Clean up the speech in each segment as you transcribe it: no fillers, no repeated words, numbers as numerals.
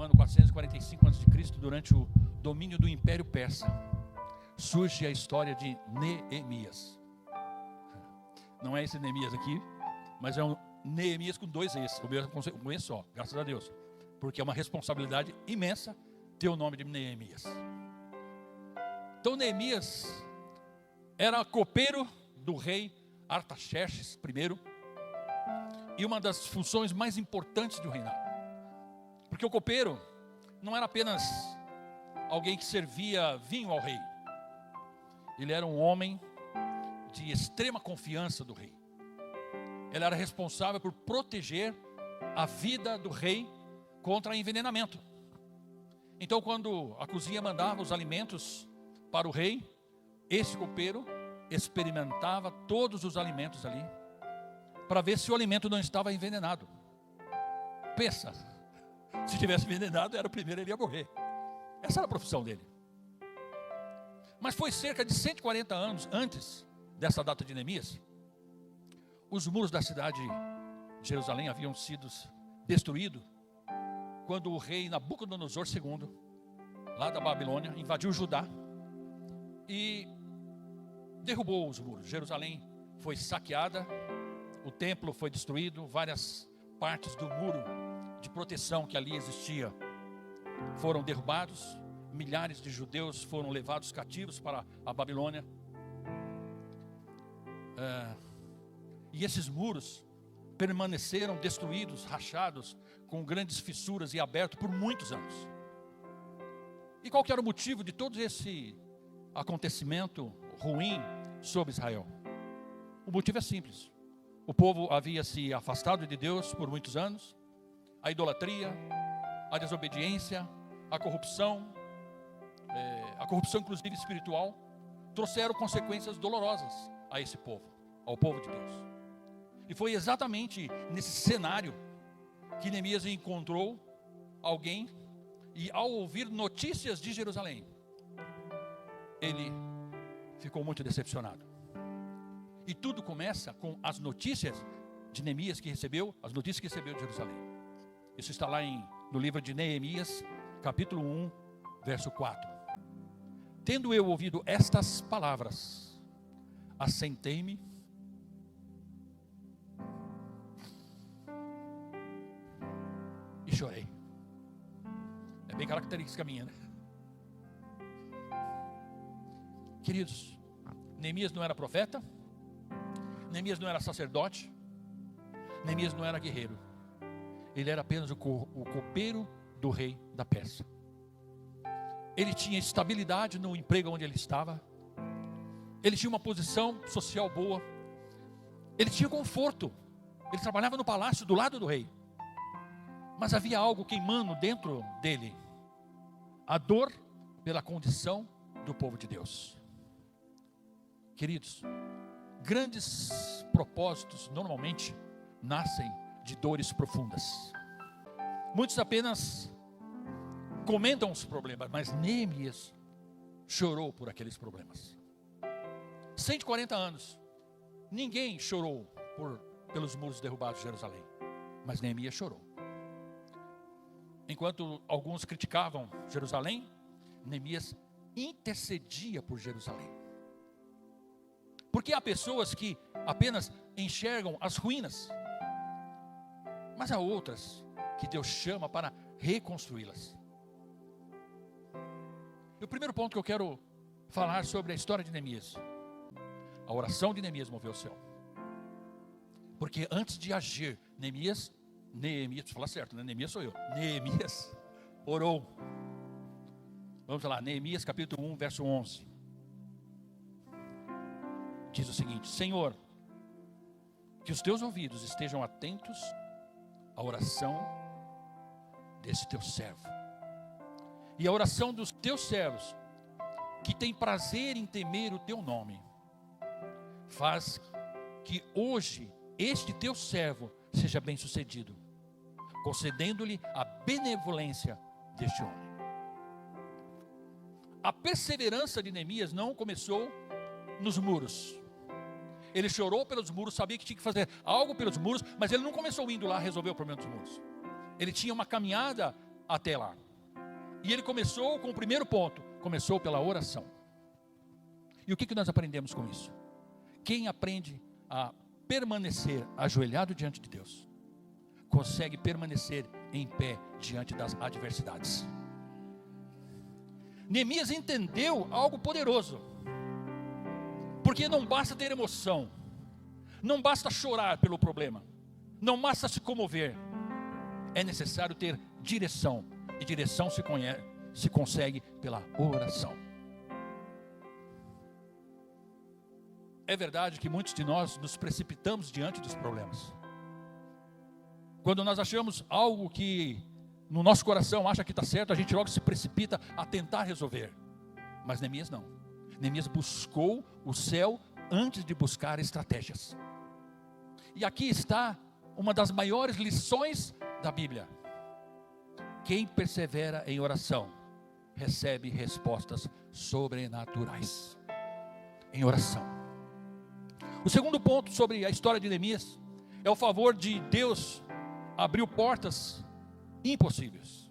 no ano 445 a.C., durante o domínio do Império Persa, surge a história de Neemias. Não é esse Neemias aqui, mas é um Neemias com dois Es, um E só, graças a Deus, porque é uma responsabilidade imensa ter o nome de Neemias. Então Neemias era copeiro do rei Artaxerxes I, e uma das funções mais importantes do reinado, porque o copeiro não era apenas alguém que servia vinho ao rei, ele era um homem de extrema confiança do rei. Ele era responsável por proteger a vida do rei contra envenenamento. Então, quando a cozinha mandava os alimentos para o rei, esse copeiro experimentava todos os alimentos ali, para ver se o alimento não estava envenenado. Pensa, se tivesse envenenado, era o primeiro, ele ia morrer. Essa era a profissão dele. Mas foi cerca de 140 anos antes dessa data de Neemias, os muros da cidade de Jerusalém haviam sido destruídos quando o rei Nabucodonosor II, lá da Babilônia, invadiu Judá e derrubou os muros. Jerusalém foi saqueada, o templo foi destruído, várias partes do muro de proteção que ali existia foram derrubados, milhares de judeus foram levados cativos para a Babilônia. E esses muros permaneceram destruídos, rachados, com grandes fissuras e abertos por muitos anos. E qual que era o motivo de todo esse acontecimento ruim sobre Israel? O motivo é simples. O povo havia se afastado de Deus por muitos anos. A idolatria, a desobediência, a corrupção inclusive espiritual, trouxeram consequências dolorosas a esse povo, ao povo de Deus. E foi exatamente nesse cenário que Neemias encontrou alguém, e ao ouvir notícias de Jerusalém, ele ficou muito decepcionado. E tudo começa com as notícias de Neemias que recebeu, as notícias que recebeu de Jerusalém. Isso está lá no livro de Neemias, capítulo 1, verso 4. Tendo eu ouvido estas palavras, assentei-me e chorei. É bem característica minha, né? Queridos, Neemias não era profeta, Neemias não era sacerdote, Neemias não era guerreiro. Ele era apenas o copeiro do rei da Pérsia. Ele tinha estabilidade no emprego onde ele estava, ele tinha uma posição social boa, ele tinha conforto, ele trabalhava no palácio do lado do rei. Mas havia algo queimando dentro dele, a dor pela condição do povo de Deus. Queridos, grandes propósitos normalmente nascem de dores profundas. Muitos apenas comentam os problemas, mas Neemias chorou por aqueles problemas. 140 anos, ninguém chorou pelos muros derrubados de Jerusalém, mas Neemias chorou. Enquanto alguns criticavam Jerusalém, Neemias intercedia por Jerusalém. Porque há pessoas que apenas enxergam as ruínas, mas há outras que Deus chama para reconstruí-las. E o primeiro ponto que eu quero falar sobre a história de Neemias: a oração de Neemias moveu o céu. Porque antes de agir, Neemias, deixa eu falar certo, né? Neemias sou eu. Neemias orou. Vamos lá, Neemias capítulo 1, verso 11. Diz o seguinte: Senhor, que os teus ouvidos estejam atentos à oração desse teu servo, e a oração dos teus servos, que tem prazer em temer o teu nome. Faz que hoje este teu servo seja bem sucedido, concedendo-lhe a benevolência deste homem. A perseverança de Neemias não começou nos muros. Ele chorou pelos muros, sabia que tinha que fazer algo pelos muros, mas ele não começou indo lá resolver o problema dos muros. Ele tinha uma caminhada até lá. E ele começou com o primeiro ponto, começou pela oração. E o que nós aprendemos com isso? Quem aprende a permanecer ajoelhado diante de Deus, consegue permanecer em pé diante das adversidades. Neemias entendeu algo poderoso, porque não basta ter emoção, não basta chorar pelo problema, não basta se comover, é necessário ter direção, e direção se consegue pela oração. É verdade que muitos de nós nos precipitamos diante dos problemas. Quando nós achamos algo que no nosso coração acha que está certo, a gente logo se precipita a tentar resolver. Mas Neemias não. Neemias buscou o céu antes de buscar estratégias. E aqui está uma das maiores lições da Bíblia. Quem persevera em oração recebe respostas sobrenaturais. Em oração. O segundo ponto sobre a história de Neemias é o favor de Deus abriu portas impossíveis.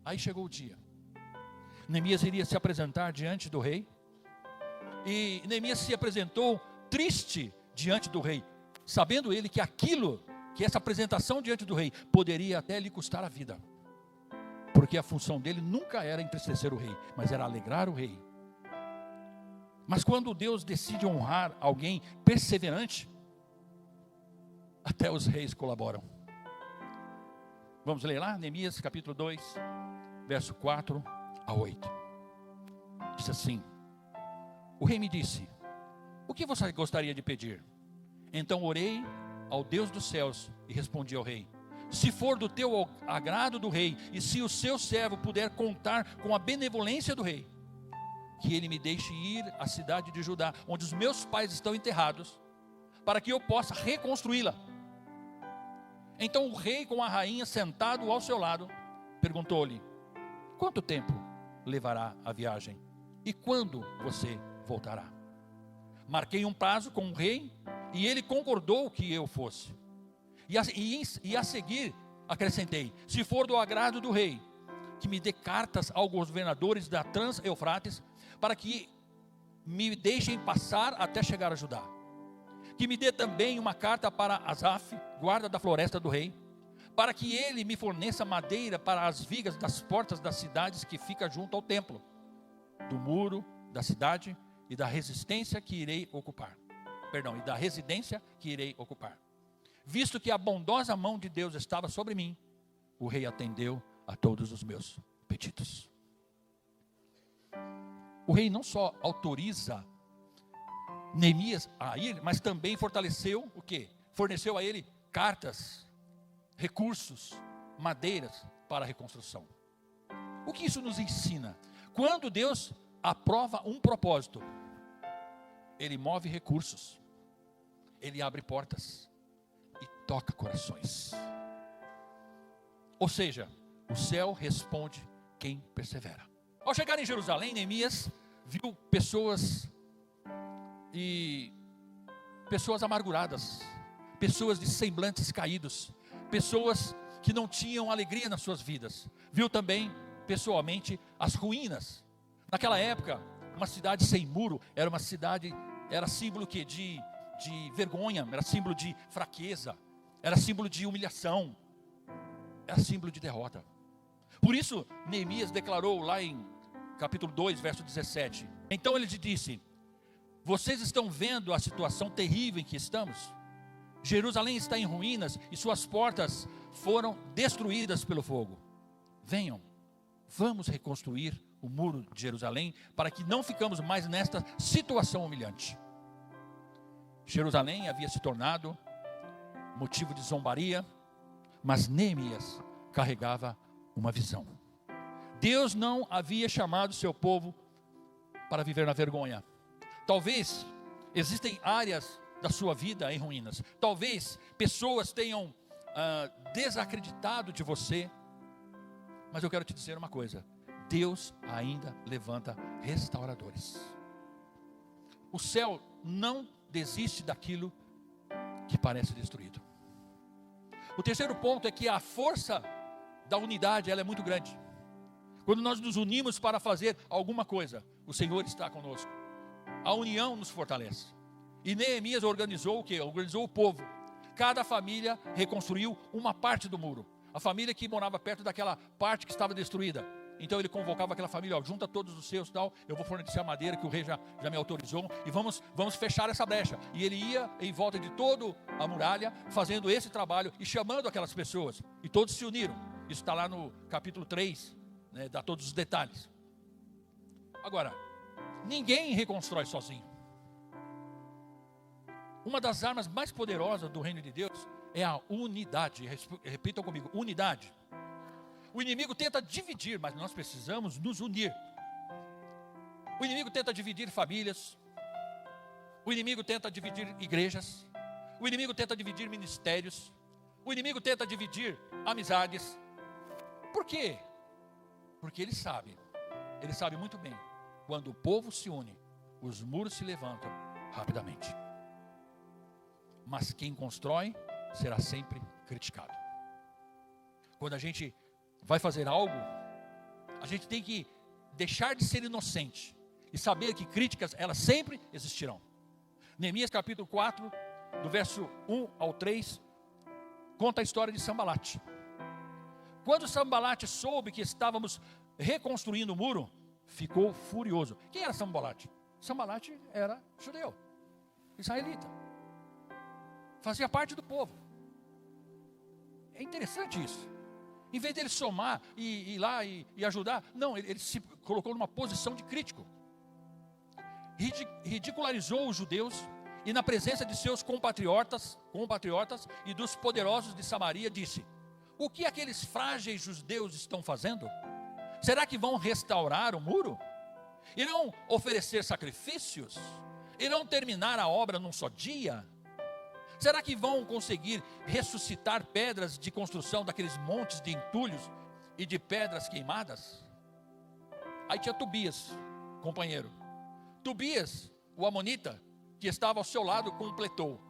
Aí chegou o dia. Neemias iria se apresentar diante do rei. E Neemias se apresentou triste diante do rei, sabendo ele que essa apresentação diante do rei poderia até lhe custar a vida. Porque a função dele nunca era entristecer o rei, mas era alegrar o rei. Mas quando Deus decide honrar alguém perseverante, até os reis colaboram. Vamos ler lá, Neemias capítulo 2, verso 4 a 8. Diz assim: o rei me disse: o que você gostaria de pedir? Então orei ao Deus dos céus e respondi ao rei: se for do teu agrado do rei, e se o seu servo puder contar com a benevolência do rei, que ele me deixe ir à cidade de Judá, onde os meus pais estão enterrados, para que eu possa reconstruí-la. Então o rei, com a rainha sentado ao seu lado, perguntou-lhe: quanto tempo levará a viagem? E quando você voltará? Marquei um prazo com o rei, e ele concordou que eu fosse. E a seguir acrescentei: se for do agrado do rei, que me dê cartas aos governadores da Trans-Eufrates, para que me deixem passar até chegar a Judá. Que me dê também uma carta para Asaf, guarda da floresta do rei, para que ele me forneça madeira para as vigas das portas das cidades que fica junto ao templo, do muro da cidade e da residência que irei ocupar. Visto que a bondosa mão de Deus estava sobre mim, o rei atendeu a todos os meus pedidos. O rei não só autoriza Neemias a ir, mas também fortaleceu o quê? Forneceu a ele cartas, recursos, madeiras para a reconstrução. O que isso nos ensina? Quando Deus aprova um propósito, Ele move recursos, Ele abre portas e toca corações. Ou seja, o céu responde quem persevera. Ao chegar em Jerusalém, Neemias viu pessoas amarguradas, pessoas de semblantes caídos, pessoas que não tinham alegria nas suas vidas. Viu também, pessoalmente, as ruínas. Naquela época, uma cidade sem muro era símbolo de vergonha, era símbolo de fraqueza, era símbolo de humilhação, era símbolo de derrota. Por isso, Neemias declarou lá em capítulo 2, verso 17. Então ele disse: vocês estão vendo a situação terrível em que estamos? Jerusalém está em ruínas e suas portas foram destruídas pelo fogo. Venham, vamos reconstruir o muro de Jerusalém, para que não ficamos mais nesta situação humilhante. Jerusalém havia se tornado motivo de zombaria, mas Neemias carregava uma visão. Deus não havia chamado seu povo para viver na vergonha. Talvez existem áreas da sua vida em ruínas. Talvez pessoas tenham desacreditado de você. Mas eu quero te dizer uma coisa: Deus ainda levanta restauradores. O céu não desiste daquilo que parece destruído. O terceiro ponto é que a força da unidade, ela é muito grande. Quando nós nos unimos para fazer alguma coisa, o Senhor está conosco. A união nos fortalece. E Neemias organizou o quê? Organizou o povo. Cada família reconstruiu uma parte do muro. A família que morava perto daquela parte que estava destruída. Então ele convocava aquela família, junta todos os seus, tal, eu vou fornecer a madeira que o rei já me autorizou, e vamos fechar essa brecha. E ele ia em volta de toda a muralha, fazendo esse trabalho e chamando aquelas pessoas. E todos se uniram. Isso está lá no capítulo 3, né, dá todos os detalhes. Agora, ninguém reconstrói sozinho. Uma das armas mais poderosas do reino de Deus é a unidade. Repitam comigo, unidade. O inimigo tenta dividir, mas nós precisamos nos unir. O inimigo tenta dividir famílias. O inimigo tenta dividir igrejas. O inimigo tenta dividir ministérios. O inimigo tenta dividir amizades. Por quê? Porque ele sabe muito bem, quando o povo se une, os muros se levantam rapidamente. Mas quem constrói será sempre criticado. Quando a gente vai fazer algo, a gente tem que deixar de ser inocente e saber que críticas, elas sempre existirão. Neemias capítulo 4, do verso 1 ao 3, conta a história de Sambalate. Quando Sambalate soube que estávamos reconstruindo o muro, ficou furioso. Quem era Sambalate? Sambalate era judeu, israelita, fazia parte do povo. É interessante isso. Em vez dele somar e ir lá e ajudar, não, ele se colocou numa posição de crítico. Ridicularizou os judeus e na presença de seus compatriotas e dos poderosos de Samaria disse: o que aqueles frágeis judeus estão fazendo? Será que vão restaurar o muro? Irão oferecer sacrifícios? Irão terminar a obra num só dia? Será que vão conseguir ressuscitar pedras de construção daqueles montes de entulhos e de pedras queimadas? Aí tinha Tobias, companheiro. Tobias, o amonita, que estava ao seu lado, completou: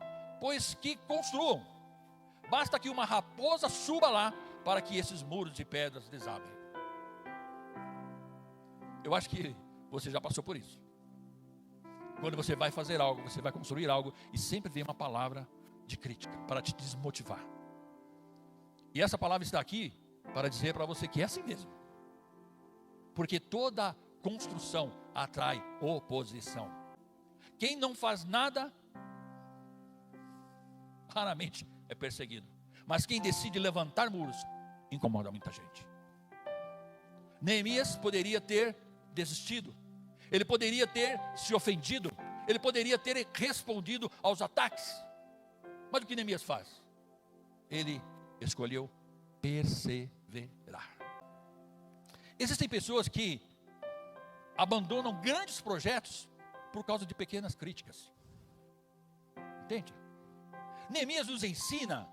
pois que construam, basta que uma raposa suba lá para que esses muros de pedras desabem. Eu acho que você já passou por isso. Quando você vai fazer algo, você vai construir algo, e sempre vem uma palavra de crítica para te desmotivar. E essa palavra está aqui para dizer para você que é assim mesmo. Porque toda construção atrai oposição. Quem não faz nada, raramente é perseguido. Mas quem decide levantar muros, incomoda muita gente. Neemias poderia ter desistido. Ele poderia ter se ofendido. Ele poderia ter respondido aos ataques. Mas o que Neemias faz? Ele escolheu perseverar. Existem pessoas que abandonam grandes projetos por causa de pequenas críticas. Entende? Neemias nos ensina: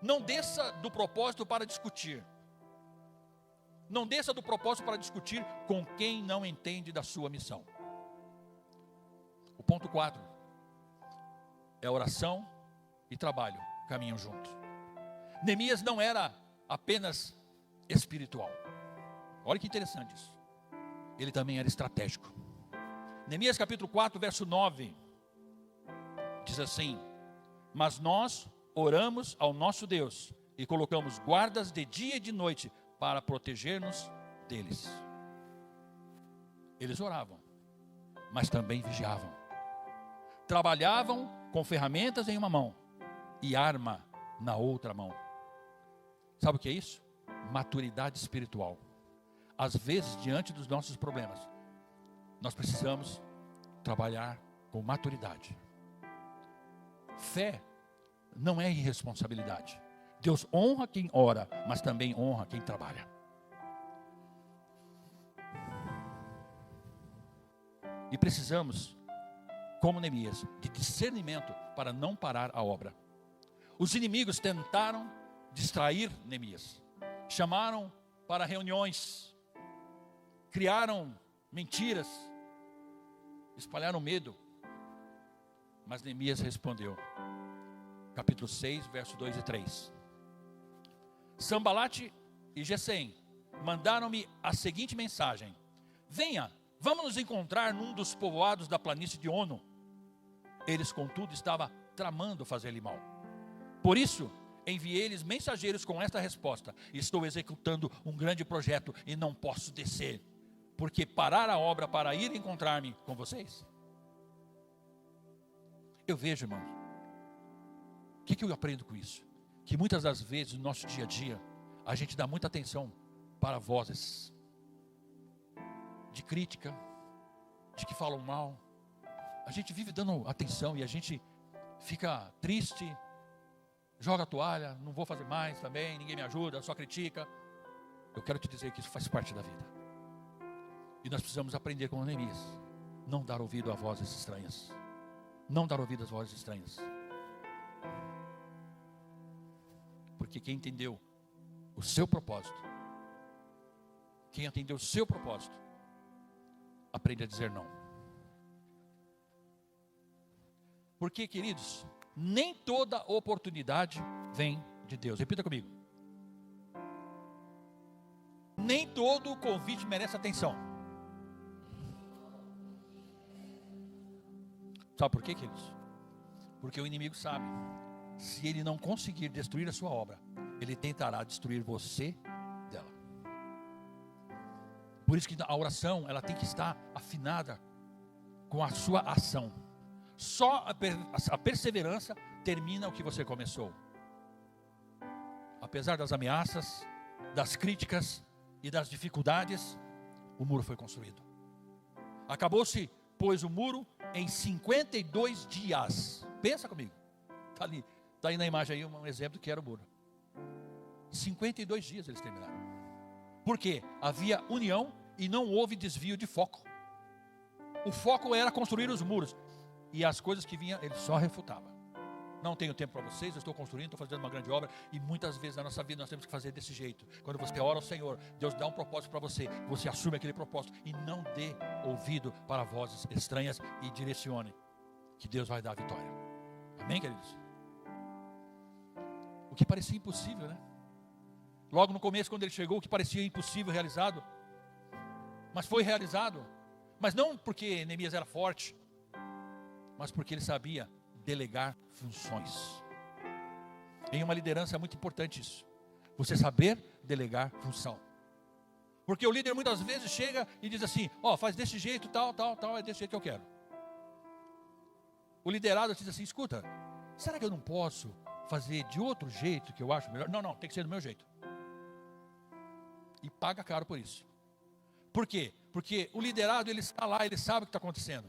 não desça do propósito para discutir. Não desça do propósito para discutir com quem não entende da sua missão. O ponto 4 é oração e trabalho caminham juntos. Neemias não era apenas espiritual. Olha que interessante isso. Ele também era estratégico. Neemias capítulo 4, verso 9 diz assim: mas nós oramos ao nosso Deus e colocamos guardas de dia e de noite para proteger-nos deles. Eles oravam, mas também vigiavam. Trabalhavam com ferramentas em uma mão e arma na outra mão. Sabe o que é isso? Maturidade espiritual. Às vezes, diante dos nossos problemas, nós precisamos trabalhar com maturidade. Fé não é irresponsabilidade. Deus honra quem ora, mas também honra quem trabalha. E precisamos, como Neemias, de discernimento para não parar a obra. Os inimigos tentaram distrair Neemias. Chamaram para reuniões. Criaram mentiras. Espalharam medo. Mas Neemias respondeu: capítulo 6, versos 2 e 3. Sambalate e Gesem mandaram-me a seguinte mensagem: venha, vamos nos encontrar num dos povoados da planície de Ono. Eles, contudo, estavam tramando fazer-lhe mal. Por isso, enviei-lhes mensageiros com esta resposta: estou executando um grande projeto e não posso descer, porque parar a obra para ir encontrar-me com vocês. Eu vejo, irmãos, o que eu aprendo com isso? Que muitas das vezes no nosso dia a dia, a gente dá muita atenção para vozes de crítica, de que falam mal. A gente vive dando atenção e a gente fica triste, joga a toalha, não vou fazer mais também, ninguém me ajuda, só critica. Eu quero te dizer que isso faz parte da vida. E nós precisamos aprender com Neemias, não dar ouvido a vozes estranhas. Não dar ouvido às vozes estranhas. Porque quem entendeu o seu propósito, quem entendeu o seu propósito, aprende a dizer não. Porque, queridos, nem toda oportunidade vem de Deus. Repita comigo. Nem todo convite merece atenção. Sabe por quê, queridos? Porque o inimigo sabe, se ele não conseguir destruir a sua obra, ele tentará destruir você dela. Por isso que a oração, ela tem que estar afinada com a sua ação. Só a perseverança termina o que você começou. Apesar das ameaças, das críticas e das dificuldades, o muro foi construído. Acabou-se, pois, o muro em 52 dias. Pensa comigo. Está aí na imagem aí um exemplo do que era o muro. 52 dias eles terminaram. Por quê? Havia união e não houve desvio de foco. O foco era construir os muros. E as coisas que vinham, ele só refutava. Não tenho tempo para vocês, eu estou construindo, estou fazendo uma grande obra. E muitas vezes na nossa vida nós temos que fazer desse jeito. Quando você ora ao Senhor, Deus dá um propósito para você. Você assume aquele propósito e não dê ouvido para vozes estranhas e direcione, que Deus vai dar a vitória. Amém, queridos? O que parecia impossível, né? Logo no começo, quando ele chegou, o que parecia impossível, realizado. Mas foi realizado. Mas não porque Neemias era forte, mas porque ele sabia delegar funções. Em uma liderança é muito importante isso. Você saber delegar função. Porque o líder muitas vezes chega e diz assim: ó, faz desse jeito, tal, é desse jeito que eu quero. O liderado diz assim: escuta, será que eu não posso fazer de outro jeito que eu acho melhor? Não, tem que ser do meu jeito. E paga caro por isso. Por quê? Porque o liderado, ele está lá, ele sabe o que está acontecendo.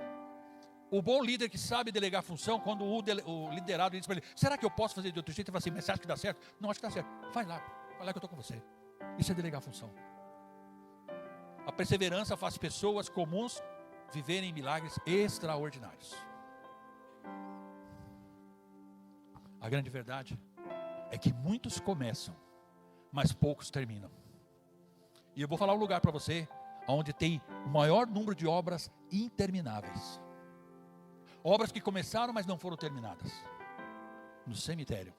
O bom líder que sabe delegar função, quando o liderado diz para ele: será que eu posso fazer de outro jeito? Ele fala assim: mas você acha que dá certo? Não, acho que dá certo. Vai lá que eu estou com você. Isso é delegar função. A perseverança faz pessoas comuns viverem milagres extraordinários. A grande verdade é que muitos começam, mas poucos terminam. E eu vou falar um lugar para você, onde tem o maior número de obras intermináveis. Obras que começaram, mas não foram terminadas. No cemitério.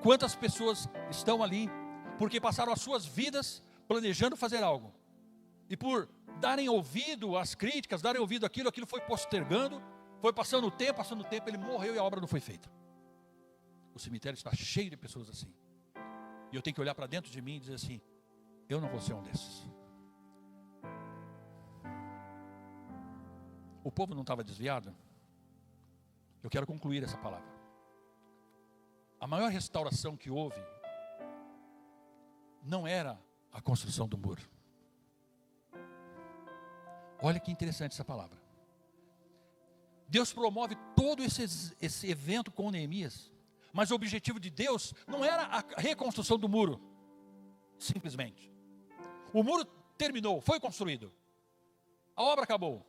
Quantas pessoas estão ali, porque passaram as suas vidas planejando fazer algo. E por darem ouvido às críticas, darem ouvido àquilo foi postergando, foi passando o tempo, ele morreu e a obra não foi feita. O cemitério está cheio de pessoas assim. E eu tenho que olhar para dentro de mim e dizer assim: eu não vou ser um desses. O povo não estava desviado? Eu quero concluir essa palavra. A maior restauração que houve não era a construção do muro. Olha que interessante essa palavra. Deus promove todo esse evento com Neemias, mas o objetivo de Deus não era a reconstrução do muro, simplesmente. O muro terminou, foi construído, a obra acabou.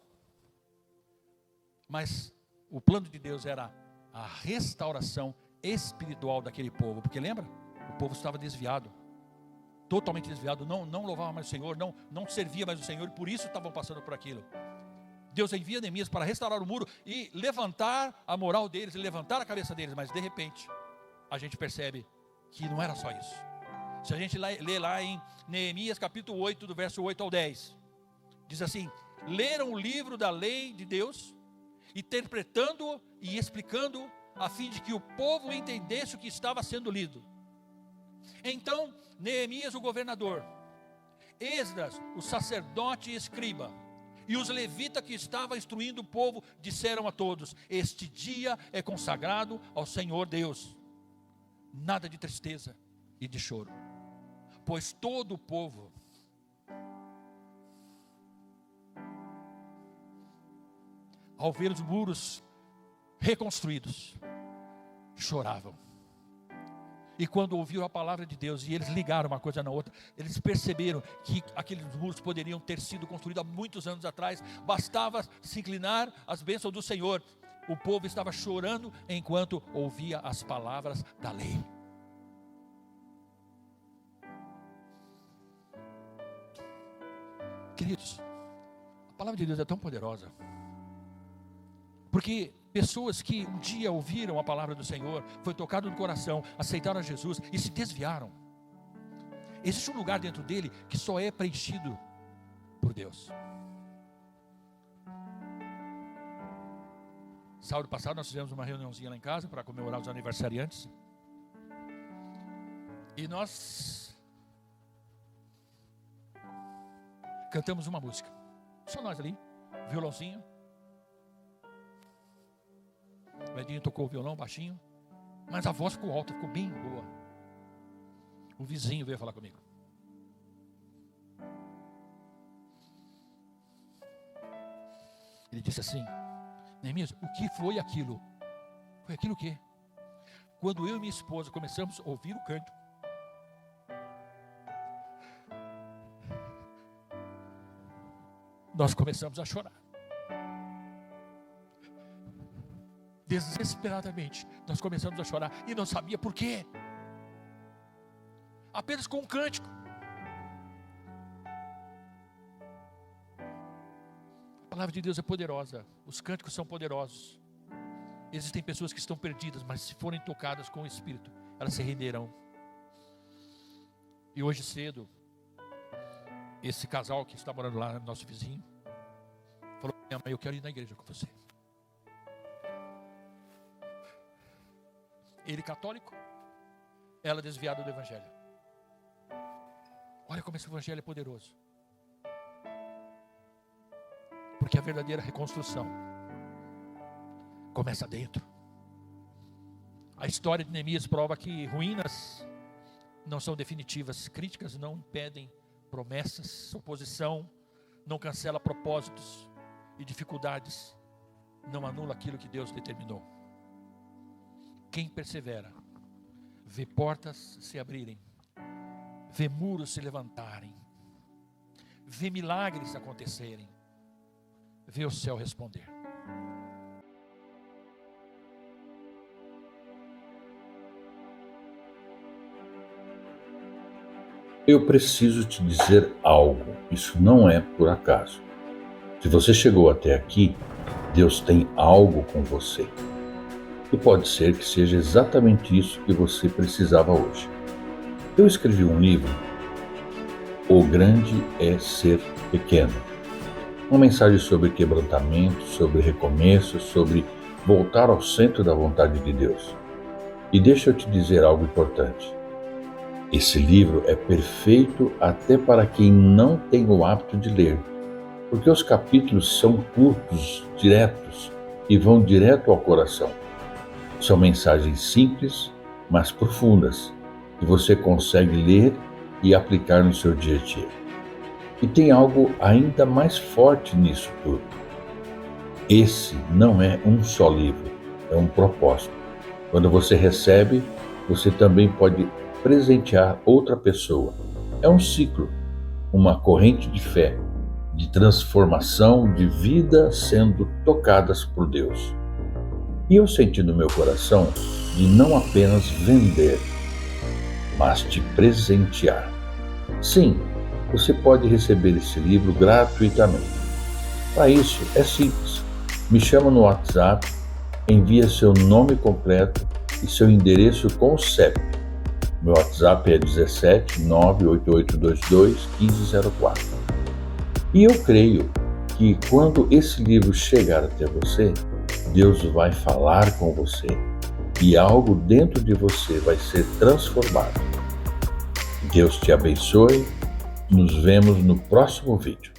Mas o plano de Deus era a restauração espiritual daquele povo. Porque lembra? O povo estava desviado. Totalmente desviado. Não louvava mais o Senhor. Não servia mais o Senhor. E por isso estavam passando por aquilo. Deus envia Neemias para restaurar o muro e levantar a moral deles, e levantar a cabeça deles. Mas de repente, a gente percebe que não era só isso. Se a gente lê lá em Neemias capítulo 8, do verso 8 ao 10, diz assim: leram o livro da lei de Deus, interpretando-o e explicando-o, a fim de que o povo entendesse o que estava sendo lido. Então Neemias, o governador, Esdras, o sacerdote e escriba, e os levitas que estavam instruindo o povo, disseram a todos: este dia é consagrado ao Senhor Deus. Nada de tristeza e de choro, pois todo o povo ao ver os muros reconstruídos, choravam. E quando ouviram a palavra de Deus, e eles ligaram uma coisa na outra, eles perceberam que aqueles muros poderiam ter sido construídos há muitos anos atrás. Bastava se inclinar às bênçãos do Senhor. O povo estava chorando enquanto ouvia as palavras da lei. Queridos, a palavra de Deus é tão poderosa, porque pessoas que um dia ouviram a palavra do Senhor, foi tocado no coração, aceitaram a Jesus e se desviaram. Existe um lugar dentro dele que só é preenchido por Deus. Sábado passado nós fizemos uma reuniãozinha lá em casa para comemorar os aniversariantes. E nós cantamos uma música. Só nós ali, violãozinho. O Edinho tocou o violão baixinho, mas a voz ficou alta, ficou bem boa. O vizinho veio falar comigo. Ele disse assim: Neemias, o que foi aquilo? Foi aquilo o quê? Quando eu e minha esposa começamos a ouvir o canto, nós começamos a chorar. Desesperadamente, nós começamos a chorar e não sabia por quê. Apenas com um cântico. A palavra de Deus é poderosa, os cânticos são poderosos. Existem pessoas que estão perdidas, mas se forem tocadas com o Espírito, elas se renderão. E hoje cedo, esse casal que está morando lá, nosso vizinho, falou: minha mãe, eu quero ir na igreja com você. Ele católico, ela desviada do evangelho. Olha como esse evangelho é poderoso. Porque a verdadeira reconstrução começa dentro. A história de Neemias prova que ruínas não são definitivas, críticas não impedem promessas, oposição não cancela propósitos, e dificuldades não anula aquilo que Deus determinou. Quem persevera, vê portas se abrirem, vê muros se levantarem, vê milagres acontecerem, vê o céu responder. Eu preciso te dizer algo, isso não é por acaso. Se você chegou até aqui, Deus tem algo com você. E pode ser que seja exatamente isso que você precisava hoje. Eu escrevi um livro, O Grande é Ser Pequeno. Uma mensagem sobre quebrantamento, sobre recomeço, sobre voltar ao centro da vontade de Deus. E deixa eu te dizer algo importante. Esse livro é perfeito até para quem não tem o hábito de ler, porque os capítulos são curtos, diretos e vão direto ao coração. São mensagens simples, mas profundas, que você consegue ler e aplicar no seu dia a dia. E tem algo ainda mais forte nisso tudo. Esse não é um só livro, é um propósito. Quando você recebe, você também pode presentear outra pessoa. É um ciclo, uma corrente de fé, de transformação de vida sendo tocadas por Deus. E eu senti no meu coração de não apenas vender, mas te presentear. Sim, você pode receber esse livro gratuitamente. Para isso, é simples. Me chama no WhatsApp, envia seu nome completo e seu endereço com o CEP. Meu WhatsApp é 17 98822 1504. E eu creio que quando esse livro chegar até você, Deus vai falar com você e algo dentro de você vai ser transformado. Deus te abençoe. Nos vemos no próximo vídeo.